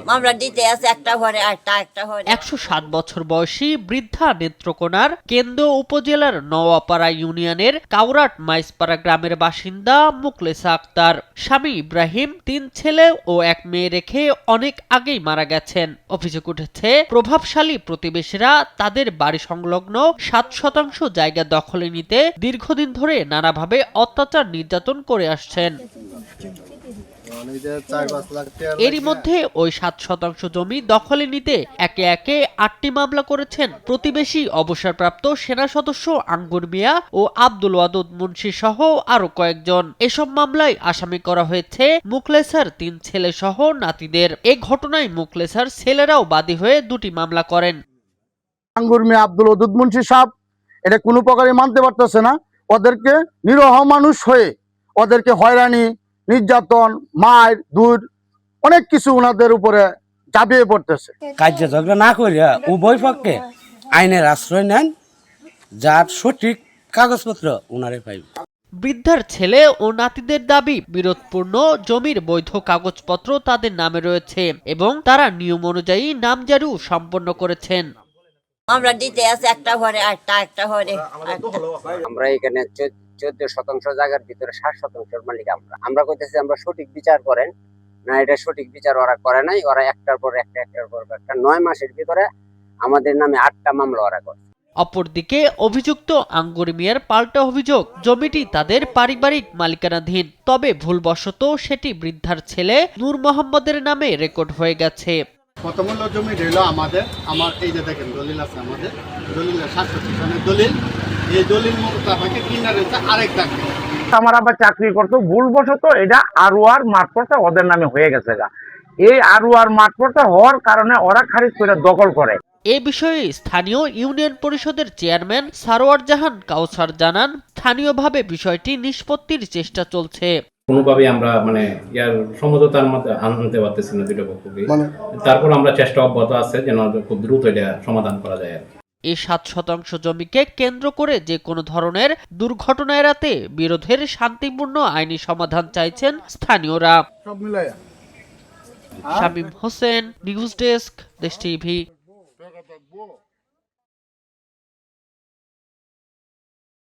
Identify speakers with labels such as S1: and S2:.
S1: মামলা দিতে আছে একটা ঘরে একটা ঘরে।
S2: 107 বছর বয়সী বৃদ্ধা নেত্রকোনার কেন্দ্র উপজেলার নওয়াপাড়া ইউনিয়নের কাউরাট মাইসপাড়া গ্রামের বাসিন্দা মুখলেসা আক্তার। স্বামী ইব্রাহিম 3 ছেলে ও 1 মেয়ে রেখে অনেক আগেই মারা গেছেন। অভিযোগ উঠেছে প্রভাবশালী প্রতিবেশীরা তাদের বাড়ি সংলগ্ন 7% জায়গা দখলে নিতে দীর্ঘদিন ধরে নানাভাবে অত্যাচার নির্যাতন করে আসছেন। এরই মধ্যে ওই 7% জমি দখলে নিতে একে একে 8টি মামলা করেছেন প্রতিবেশী অবসরপ্রাপ্ত সেনা সদস্য আঙ্গুর মিয়া ও আব্দুল ওয়াদুদ মুন্সি সহ আরো কয়েকজন। এসব মামলায় আসামি করা হয়েছে মুখলেসার 3 ছেলে সহ নাতিদের। এ ঘটনায় মুখলেসার ছেলেরাও বাদী হয়ে 2টি মামলা করেন।
S3: আঙ্গুর মিয়া আব্দুল ওয়াদুদ মুন্সি সাহেব এটা কোনো প্রকারে মানতে পারতেছে না। ওদেরকে নিরহ মানুষ হয়ে ওদেরকে হয়রানি, নির্যাতন, মার, দূর অনেক কিছু ওনাদের উপরে চাপিয়ে পড়তেছে।
S4: কার্য ঝগড়া না করিয়া উভয় পক্ষে আইনের আশ্রয় নেন, যার সঠিক কাগজপত্র ওনারে পাইবে।
S2: বৃদ্ধার ছেলে ও নাতিদের দাবি বিরোধপূর্ণ জমির বৈধ কাগজপত্র তাদের নামে রয়েছে এবং তারা নিয়ম অনুযায়ী নামজারি সম্পন্ন করেছেন।
S1: মামলা দিতে আছে একটা ঘরে একটা ঘরে।
S5: আমরা এখানে 14% জায়গার ভিতরে 60% মালিক আমরা কইতেছি আমরা সঠিক বিচার করেন না, এটা সঠিক বিচার ওরা করে নাই। ওরা একটার পর একটা 9 মাসের ভিতরে আমাদের নামে 8টা মামলা ওরা করে।
S2: অপরদিকে অভিযুক্ত আঙ্গুর মিয়ার পাল্টা অভিযোগ জমিটি তাদের পারিবারিক মালিকানাধীন, তবে ভুলবশত সেটি বৃদ্ধার ছেলে নূর মোহাম্মদের নামে রেকর্ড হয়ে গেছে।
S3: প্রথমত জমি রইল আমাদের, আমার এই যে দেখেন দলিল আছে, আমাদের দলিলের 700 দলিল, এই দলিল মোতাবেক কিনা রয়েছে আরেক দাগে।
S6: আমার আবার চাকরি করতো, ভুলবশত এটা আরওয়ার মাঠপট্টা ওদের নামে হয়ে গেছে। এই আরওয়ার মাঠপট্টা হওয়ার কারণে ওরা খারিজ করে দখল করে।
S2: এ বিষয়ে স্থানীয় ইউনিয়ন পরিষদের চেয়ারম্যান সারোয়ার জাহান কাউসার জানান, স্থানীয়ভাবে বিষয়টি নিষ্পত্তির চেষ্টা চলছে।
S7: কোনোভাবে আমরা ইয়ার সমঝোতার মধ্যে আনতে পারতেছি না দুটো পক্ষকে। তারপর আমরা চেষ্টা অব্যাহত আছে যেন খুব দ্রুত এটা সমাধান করা যায়।
S2: এই 7% জমিকে কেন্দ্র করে যে কোনো ধরনের দুর্ঘটনা এড়াতে বিরোধের শান্তিপূর্ণ আইনি সমাধান চাইছেন স্থানীয়রা। শামীম হোসেন, নিউজ ডেস্ক, দেশ টিভি।